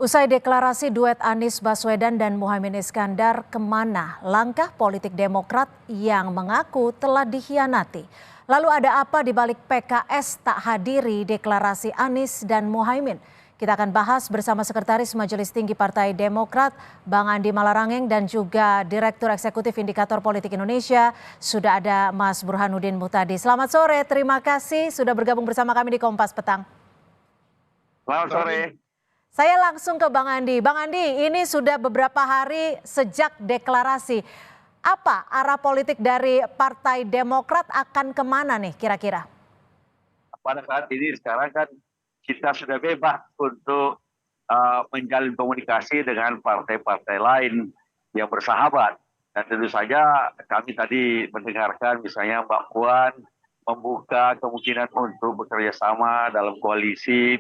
Usai deklarasi duet Anies Baswedan dan Muhaimin Iskandar, kemana langkah politik Demokrat yang mengaku telah dikhianati? Lalu ada apa di balik PKS tak hadiri deklarasi Anies dan Muhaimin? Kita akan bahas bersama Sekretaris Majelis Tinggi Partai Demokrat, Bang Andi Malarangeng, dan juga Direktur Eksekutif Indikator Politik Indonesia, sudah ada Mas Burhanuddin Muhtadi. Selamat sore, terima kasih sudah bergabung bersama kami di Kompas Petang. Selamat sore. Saya langsung ke Bang Andi. Bang Andi, ini sudah beberapa hari sejak deklarasi. Apa arah politik dari Partai Demokrat akan kemana nih kira-kira? Pada saat ini sekarang kan kita sudah bebas untuk menjalin komunikasi dengan partai-partai lain yang bersahabat. Dan tentu saja kami tadi mendengarkan misalnya Mbak Puan membuka kemungkinan untuk bekerja sama dalam koalisi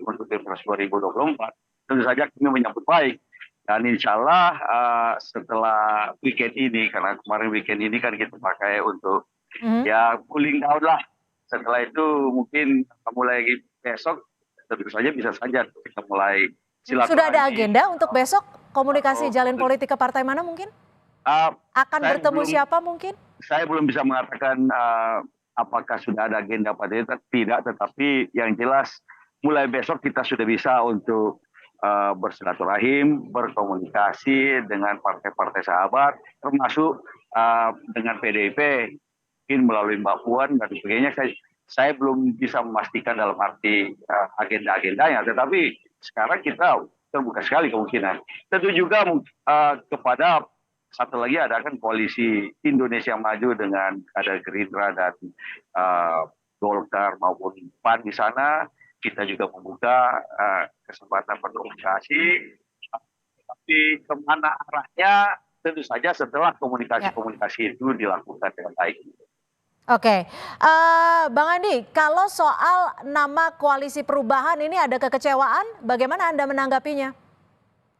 untuk Pilpres 2024. Tentu saja kami menyambut baik. Dan insya Allah setelah weekend ini, karena kemarin weekend ini kan kita pakai untuk ya cooling down lah. Setelah itu mungkin mulai besok tentu saja bisa saja kita mulai silaturahmi. Sudah ada agenda untuk besok komunikasi jalin politik ke partai mana mungkin? Akan bertemu siapa mungkin? Saya belum bisa mengatakan apakah sudah ada agenda pada itu, tidak, tetapi yang jelas mulai besok kita sudah bisa untuk bersilaturahim, berkomunikasi dengan partai-partai sahabat, termasuk dengan PDIP, mungkin melalui Mbak Puan dan sebagainya. Saya belum bisa memastikan dalam arti agenda-agendanya, tetapi sekarang kita terbuka sekali kemungkinan. Tentu juga kepada satu lagi ada kan koalisi Indonesia Maju dengan ada Gerindra dan Golkar maupun PAN di sana. Kita juga membuka kesempatan berkomunikasi. Tapi kemana arahnya tentu saja setelah komunikasi-komunikasi itu dilakukan dengan baik. Oke, Bang Andi, kalau soal nama koalisi perubahan ini ada kekecewaan, bagaimana Anda menanggapinya?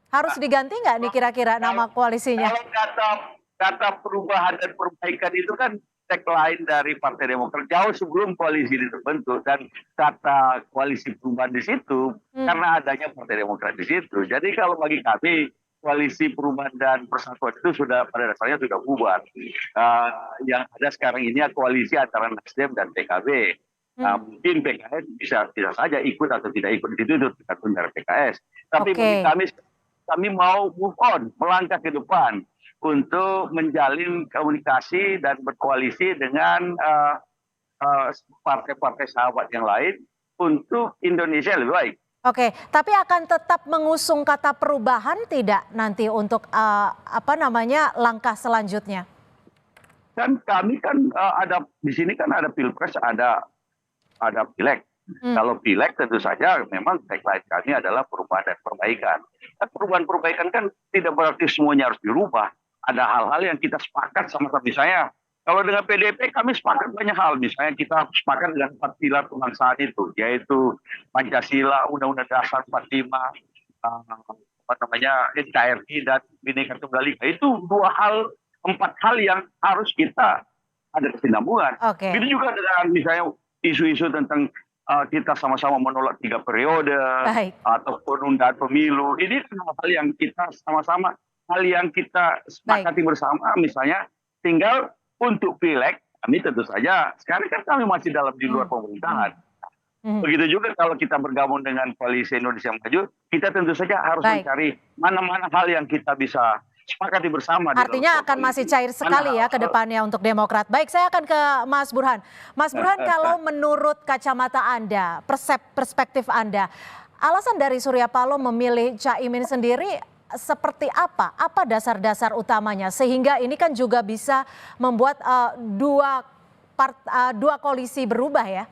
Harus diganti nggak nih kira-kira nama koalisinya? Kalau kata perubahan dan perbaikan itu kan tagline dari Partai Demokrat jauh sebelum koalisi itu terbentuk, dan kata koalisi perubahan di situ karena adanya Partai Demokrat di situ. Jadi kalau bagi kami koalisi perubahan dan persatuan itu sudah pada dasarnya sudah bubar. Yang ada sekarang ini koalisi antara Nasdem dan PKB. Mungkin PKS bisa saja ikut atau tidak ikut di situ, tergantung dari PKS. Tapi bagi kami mau move on, melangkah ke depan untuk menjalin komunikasi dan berkoalisi dengan partai-partai sahabat yang lain untuk Indonesia lebih baik. Oke, tapi akan tetap mengusung kata perubahan tidak nanti untuk langkah selanjutnya? Kan kami kan ada di sini kan ada Pilpres, ada Pileg. Kalau Pileg tentu saja memang tagline kami adalah perubahan dan perbaikan. Perubahan-perbaikan kan tidak berarti semuanya harus dirubah. Ada hal-hal yang kita sepakat sama-sama. Misalnya kalau dengan PDIP kami sepakat banyak hal. Misalnya kita sepakat dengan 4 pilar kebangsaan itu, yaitu Pancasila, Undang-Undang Dasar 45, NKRI dan Bhinneka Tunggal Ika. Itu 4 hal yang harus kita ada kesinambungan. Itu juga dengan misalnya isu-isu tentang kita sama-sama menolak 3 periode atau penundaan pemilu. Ini hal yang kita sama-sama, hal yang kita sepakati bersama. Misalnya tinggal untuk Pileg, kami tentu saja sekarang kan kami masih di luar pemerintahan. Begitu juga kalau kita bergabung dengan koalisi Indonesia Maju, kita tentu saja harus mencari mana-mana hal yang kita bisa sepakati bersama. Artinya akan masih cair sekali ya ke depannya untuk Demokrat. Baik, saya akan ke Mas Burhan. Mas Burhan, kalau menurut kacamata Anda, perspektif Anda, alasan dari Surya Paloh memilih Caimin sendiri seperti apa? Apa dasar-dasar utamanya? Sehingga ini kan juga bisa membuat dua koalisi berubah ya?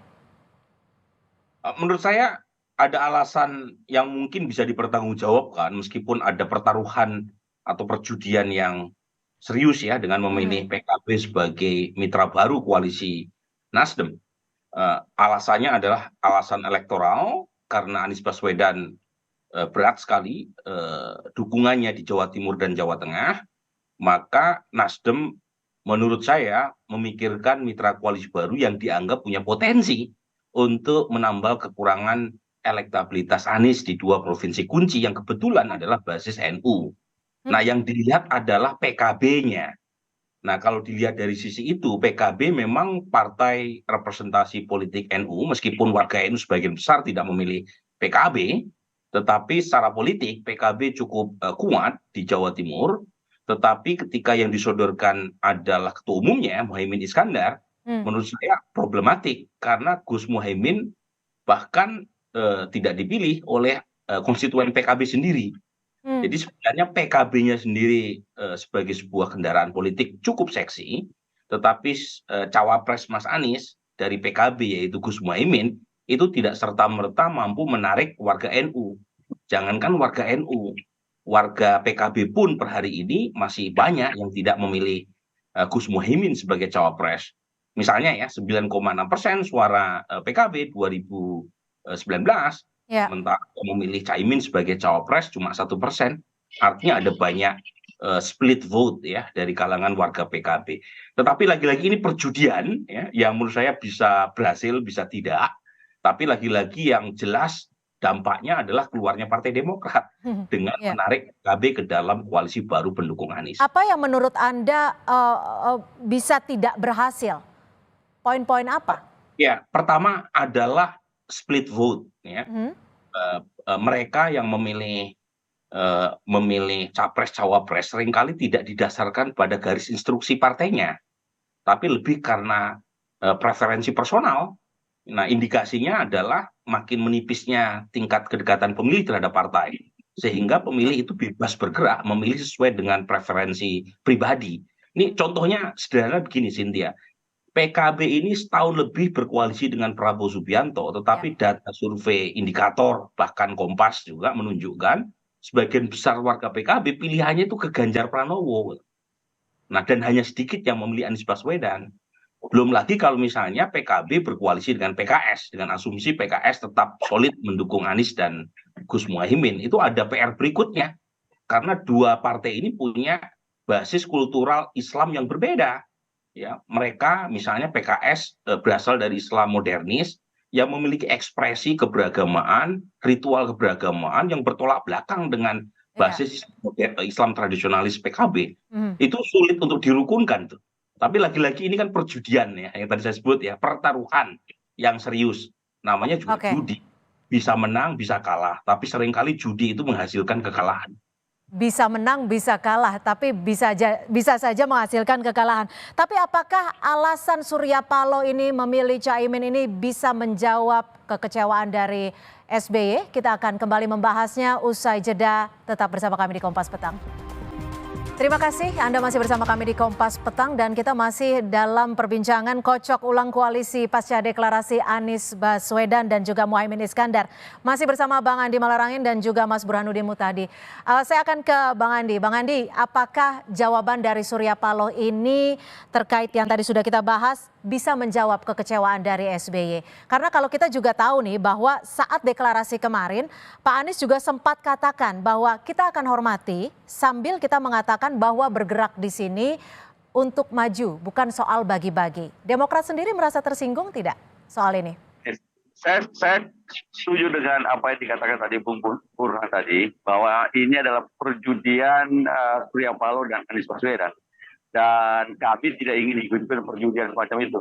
Menurut saya ada alasan yang mungkin bisa dipertanggungjawabkan meskipun ada pertaruhan atau perjudian yang serius ya dengan memilih PKB sebagai mitra baru koalisi Nasdem. Alasannya adalah alasan elektoral karena Anies Baswedan berat sekali dukungannya di Jawa Timur dan Jawa Tengah, maka Nasdem menurut saya memikirkan mitra koalisi baru yang dianggap punya potensi untuk menambal kekurangan elektabilitas Anies di 2 provinsi kunci yang kebetulan adalah basis NU. Nah, yang dilihat adalah PKB-nya. Nah, kalau dilihat dari sisi itu, PKB memang partai representasi politik NU, meskipun warga NU sebagian besar tidak memilih PKB, tetapi secara politik PKB cukup kuat di Jawa Timur. Tetapi ketika yang disodorkan adalah ketua umumnya, Muhaimin Iskandar, menurut saya problematik karena Gus Muhaimin bahkan tidak dipilih oleh konstituen PKB sendiri. Jadi sebenarnya PKB-nya sendiri sebagai sebuah kendaraan politik cukup seksi, tetapi cawapres Mas Anies dari PKB yaitu Gus Muhaimin itu tidak serta-merta mampu menarik warga NU. Jangankan warga NU, warga PKB pun per hari ini masih banyak yang tidak memilih Gus Muhaimin sebagai cawapres. Misalnya ya 9,6% suara PKB 2019. Sementara memilih Caimin sebagai cawapres cuma 1%, artinya ada banyak split vote ya dari kalangan warga PKB. Tetapi lagi-lagi ini perjudian ya, yang menurut saya bisa berhasil, bisa tidak. Tapi lagi-lagi yang jelas dampaknya adalah keluarnya Partai Demokrat dengan menarik PKB ke dalam koalisi baru pendukung Anies. Apa yang menurut Anda bisa tidak berhasil? Poin-poin apa? Ya, pertama adalah split vote ya. Mereka yang memilih capres cawapres seringkali tidak didasarkan pada garis instruksi partainya, tapi lebih karena preferensi personal. Nah, indikasinya adalah makin menipisnya tingkat kedekatan pemilih terhadap partai, sehingga pemilih itu bebas bergerak memilih sesuai dengan preferensi pribadi. Ini contohnya sederhana begini, Cynthia. PKB ini setahun lebih berkoalisi dengan Prabowo Subianto, tetapi data survei indikator, bahkan Kompas juga menunjukkan sebagian besar warga PKB pilihannya itu ke Ganjar Pranowo. Nah, dan hanya sedikit yang memilih Anies Baswedan. Belum lagi kalau misalnya PKB berkoalisi dengan PKS, dengan asumsi PKS tetap solid mendukung Anies dan Gus Muhaimin, itu ada PR berikutnya. Karena dua partai ini punya basis kultural Islam yang berbeda. Ya, mereka misalnya PKS berasal dari Islam modernis yang memiliki ekspresi keberagamaan, ritual keberagamaan yang bertolak belakang dengan basis Islam tradisionalis PKB. Itu sulit untuk dirukunkan tuh. Tapi lagi-lagi ini kan perjudian ya, yang tadi saya sebut ya, pertaruhan yang serius. Namanya juga judi. Bisa menang, bisa kalah, tapi seringkali judi itu menghasilkan kekalahan. Bisa menang, bisa kalah, tapi bisa saja menghasilkan kekalahan. Tapi apakah alasan Surya Paloh ini memilih Caimin ini bisa menjawab kekecewaan dari SBY? Kita akan kembali membahasnya usai jeda. Tetap bersama kami di Kompas Petang. Terima kasih Anda masih bersama kami di Kompas Petang dan kita masih dalam perbincangan kocok ulang koalisi pasca deklarasi Anies Baswedan dan juga Muhaimin Iskandar. Masih bersama Bang Andi Malarangin dan juga Mas Burhanuddin Muhtadi. Saya akan ke Bang Andi. Bang Andi, apakah jawaban dari Surya Paloh ini terkait yang tadi sudah kita bahas bisa menjawab kekecewaan dari SBY? Karena kalau kita juga tahu nih bahwa saat deklarasi kemarin Pak Anies juga sempat katakan bahwa kita akan hormati sambil kita mengatakan bahwa bergerak di sini untuk maju, bukan soal bagi-bagi. Demokrat sendiri merasa tersinggung tidak soal ini? Saya setuju dengan apa yang dikatakan tadi Bung Burhan tadi, bahwa ini adalah perjudian Surya Paloh dan Anies Baswedan. Dan kami tidak ingin ikut-ikutan perjudian semacam itu.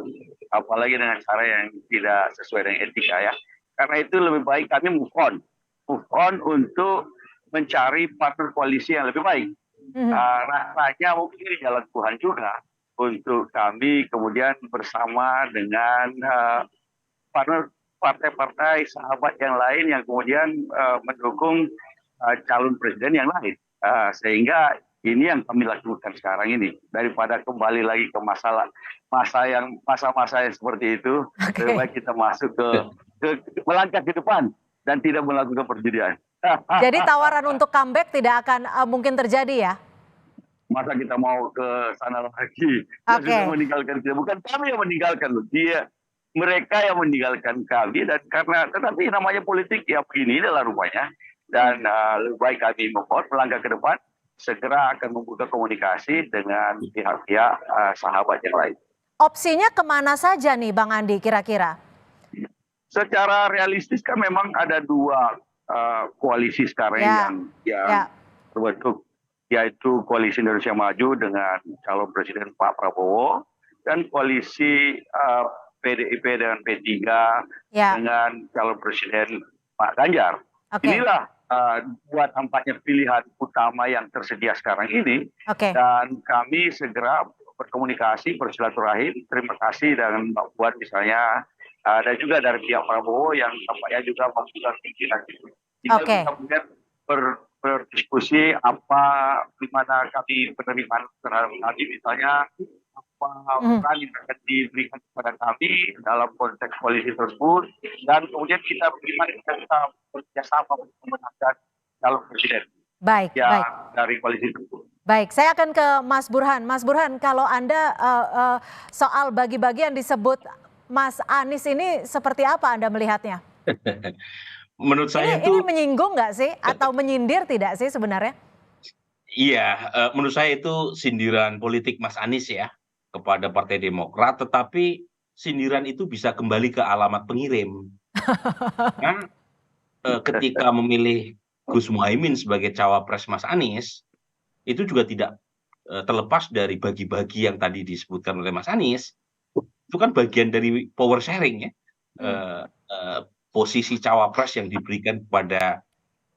Apalagi dengan cara yang tidak sesuai dengan etika ya. Karena itu lebih baik kami move on. Move on untuk mencari partner koalisi yang lebih baik. Rasanya mungkin ini jalan Tuhan juga untuk kami kemudian bersama dengan partner partai-partai sahabat yang lain yang kemudian mendukung calon presiden yang lain. Sehingga ini yang kami lakukan sekarang ini, daripada kembali lagi ke masa yang seperti itu, lebih baik kita masuk ke melangkah ke depan dan tidak melakukan perjudian. Jadi tawaran untuk comeback tidak akan mungkin terjadi ya? Masa kita mau ke sana lagi? Sudah meninggalkan kita, bukan kami yang meninggalkan loh, mereka yang meninggalkan kami, dan karena tetapi namanya politik ya begini adalah rupanya, dan lebih baik kami melangkah ke depan, segera akan membuka komunikasi dengan pihak-pihak sahabat yang lain. Opsinya kemana saja nih Bang Andi kira-kira? Secara realistis kan memang ada dua koalisi sekarang Ya, yang ya, terbentuk, yaitu koalisi Indonesia Maju dengan calon presiden Pak Prabowo dan koalisi PDIP dengan P3 ya. dengan calon presiden Pak Ganjar. Oke, Inilah dua tampaknya pilihan utama yang tersedia sekarang ini, oke, dan kami segera berkomunikasi, bersilaturahim. Terima kasih dengan Mbak Puan misalnya, dan juga dari pihak Prabowo yang tampaknya juga membuka pikiran itu. Tinggal oke. kita kemudian berdiskusi di mana kami penerimaan terhadap kami, misalnya apa Mhm. peran yang akan diberikan kepada kami dalam konteks koalisi tersebut, dan kemudian kita bagaimana kita bisa bekerjasama untuk memenangkan calon presiden Baik, yang baik. dari koalisi tersebut. Baik, saya akan ke Mas Burhan. Mas Burhan, kalau Anda soal bagi-bagi yang disebut Mas Anies ini seperti apa Anda melihatnya? Menurut saya Ini itu menyinggung nggak sih atau menyindir tidak sih sebenarnya? iya, menurut saya itu sindiran politik Mas Anies ya kepada Partai Demokrat, tetapi sindiran itu bisa kembali ke alamat pengirim. Karena ketika memilih Gus Muhaimin sebagai cawapres Mas Anies, itu juga tidak terlepas dari bagi-bagi yang tadi disebutkan oleh Mas Anies. Itu kan bagian dari power sharing ya. Hmm. Posisi cawapres yang diberikan kepada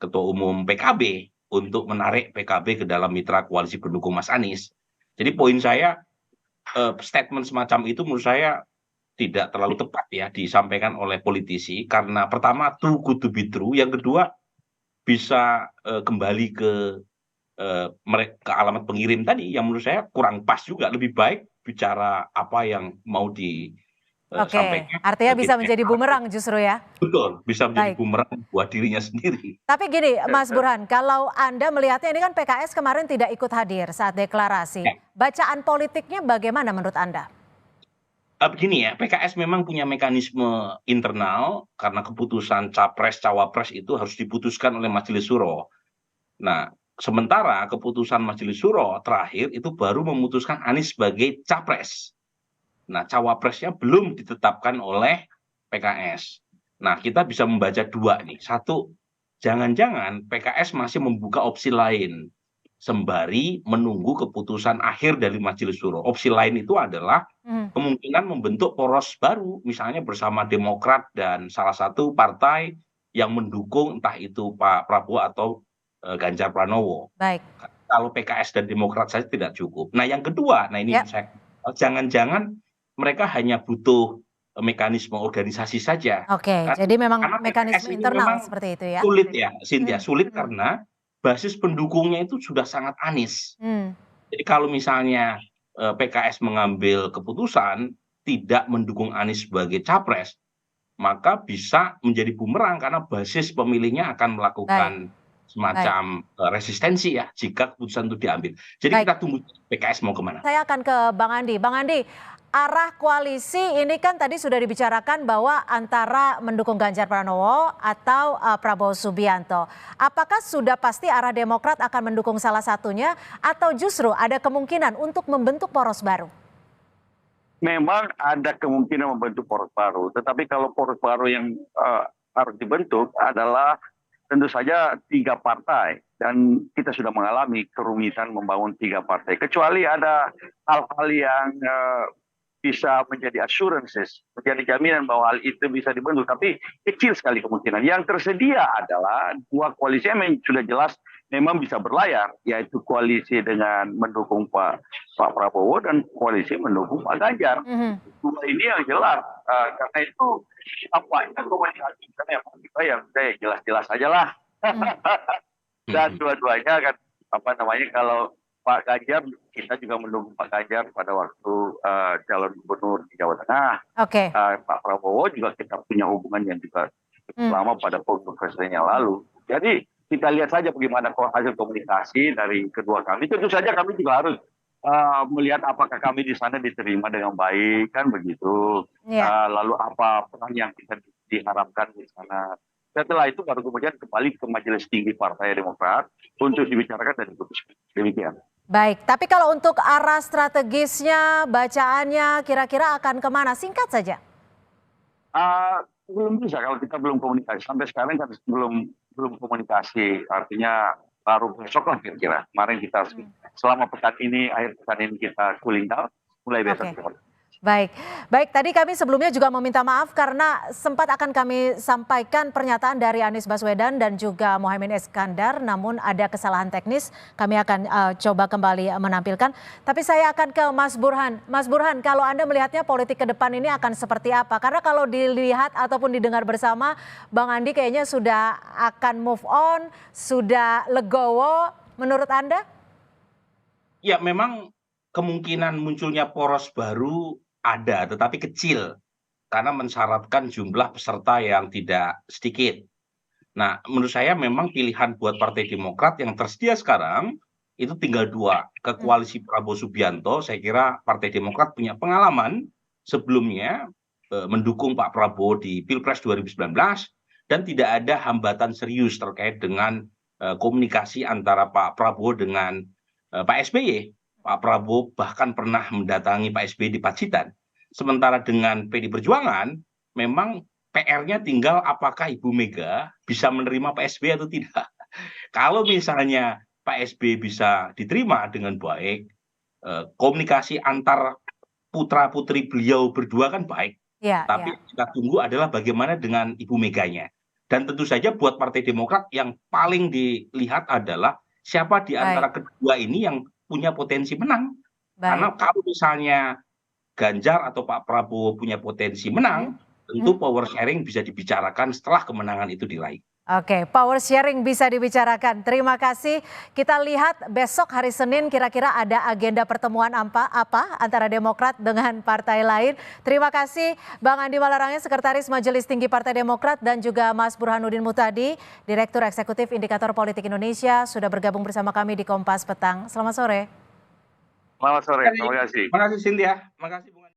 Ketua Umum PKB untuk menarik PKB ke dalam mitra koalisi pendukung Mas Anies. Jadi poin saya, statement semacam itu menurut saya tidak terlalu tepat ya disampaikan oleh politisi, karena pertama too good to be true, yang kedua bisa kembali ke alamat pengirim tadi yang menurut saya kurang pas juga. Lebih baik bicara apa yang mau Oke, disampaikan. artinya bisa menjadi bumerang justru ya? Betul, bisa menjadi Baik. bumerang buat dirinya sendiri. Tapi gini, Mas Burhan, kalau Anda melihatnya ini kan PKS kemarin tidak ikut hadir saat deklarasi. Ya. Bacaan politiknya bagaimana menurut Anda? Begini ya, PKS memang punya mekanisme internal karena keputusan capres cawapres itu harus diputuskan oleh Majelis Syuro. Nah, sementara keputusan Majelis Syuro terakhir itu baru memutuskan Anies sebagai capres. Nah, cawapresnya belum ditetapkan oleh PKS. Nah, kita bisa membaca dua nih. Satu, jangan-jangan PKS masih membuka opsi lain sembari menunggu keputusan akhir dari Majelis Syuro. Opsi lain itu adalah Hmm. kemungkinan membentuk poros baru, misalnya bersama Demokrat dan salah satu partai yang mendukung entah itu Pak Prabowo atau Ganjar Pranowo. Baik. Kalau PKS dan Demokrat saja tidak cukup. Nah, yang kedua, nah ini Ya. saya jangan-jangan mereka hanya butuh mekanisme organisasi saja. Oke, jadi memang Karena PKS mekanisme ini internal memang seperti itu ya? sulit ya, Cynthia, Hmm. sulit karena basis pendukungnya itu sudah sangat Anies. Hmm. Jadi kalau misalnya PKS mengambil keputusan tidak mendukung Anies sebagai capres, maka bisa menjadi bumerang karena basis pemilihnya akan melakukan Baik. semacam resistensi ya jika keputusan itu diambil. Jadi Baik. kita tunggu PKS mau kemana. Saya akan ke Bang Andi. Bang Andi, arah koalisi ini kan tadi sudah dibicarakan bahwa antara mendukung Ganjar Pranowo atau Prabowo Subianto. Apakah sudah pasti arah Demokrat akan mendukung salah satunya atau justru ada kemungkinan untuk membentuk poros baru? Memang ada kemungkinan membentuk poros baru, tetapi kalau poros baru yang harus dibentuk adalah tentu saja 3 partai, dan kita sudah mengalami kerumitan membangun 3 partai. Kecuali ada hal-hal yang bisa menjadi assurances, menjadi jaminan bahwa hal itu bisa dibentuk, tapi kecil sekali kemungkinan. Yang tersedia adalah 2 koalisi yang sudah jelas memang bisa berlayar, yaitu koalisi dengan mendukung Pak Prabowo dan koalisi mendukung Pak Ganjar. Dua ini yang jelas, karena itu tampaknya komunikasi kita yang jelas-jelas saja lah. Dan dua-duanya kan kalau Pak Ganjar, kita juga mendukung Pak Ganjar pada waktu calon gubernur di Jawa Tengah. Oke. Pak Prabowo juga kita punya hubungan yang juga lama pada presiden yang lalu. Jadi kita lihat saja bagaimana hasil komunikasi dari kedua kami. Tentu saja kami juga harus melihat apakah kami di sana diterima dengan baik, kan begitu. Ya. Lalu apa peran yang kita diharapkan di sana. Setelah itu baru kemudian kembali ke Majelis Tinggi Partai Demokrat untuk dibicarakan dan diputuskan. Demikian. Baik, tapi kalau untuk arah strategisnya, bacaannya kira-kira akan kemana? Singkat saja. Belum bisa kalau kita belum komunikasi. Sampai sekarang kan belum komunikasi. Artinya baru besok lah kira-kira. Kemarin kita selama pekan ini, akhir pekan ini kita cooling down. Mulai besok. Oke. Baik, baik. Tadi kami sebelumnya juga meminta maaf karena sempat akan kami sampaikan pernyataan dari Anies Baswedan dan juga Muhaimin Iskandar, namun ada kesalahan teknis. Kami akan coba kembali menampilkan. Tapi saya akan ke Mas Burhan. Mas Burhan, kalau Anda melihatnya politik ke depan ini akan seperti apa? Karena kalau dilihat ataupun didengar bersama, Bang Andi kayaknya sudah akan move on, sudah legowo. Menurut Anda? Ya, memang kemungkinan munculnya poros baru ada, tetapi kecil karena mensyaratkan jumlah peserta yang tidak sedikit. Nah, menurut saya memang pilihan buat Partai Demokrat yang tersedia sekarang itu tinggal dua. Ke koalisi Prabowo Subianto, saya kira Partai Demokrat punya pengalaman sebelumnya mendukung Pak Prabowo di Pilpres 2019 dan tidak ada hambatan serius terkait dengan komunikasi antara Pak Prabowo dengan Pak SBY. Pak Prabowo bahkan pernah mendatangi Pak SBY di Pacitan. Sementara dengan PD Perjuangan, memang PR-nya tinggal apakah Ibu Mega bisa menerima Pak SBY atau tidak. Kalau misalnya Pak SBY bisa diterima dengan baik, komunikasi antar putra-putri beliau berdua kan baik. Ya, Tapi ya. kita tunggu adalah bagaimana dengan Ibu Meganya. Dan tentu saja buat Partai Demokrat yang paling dilihat adalah siapa di antara Baik, kedua ini yang punya potensi menang. baik. Karena kalau misalnya Ganjar atau Pak Prabowo punya potensi menang, tentu power sharing bisa dibicarakan setelah kemenangan itu diraih. Oke, power sharing bisa dibicarakan. Terima kasih. Kita lihat besok hari Senin kira-kira ada agenda pertemuan apa antara Demokrat dengan partai lain. Terima kasih Bang Andi Malarangeng, Sekretaris Majelis Tinggi Partai Demokrat, dan juga Mas Burhanuddin Muhtadi, Direktur Eksekutif Indikator Politik Indonesia, sudah bergabung bersama kami di Kompas Petang. Selamat sore. Selamat sore, terima kasih. Terima kasih Cynthia. Terima kasih Bung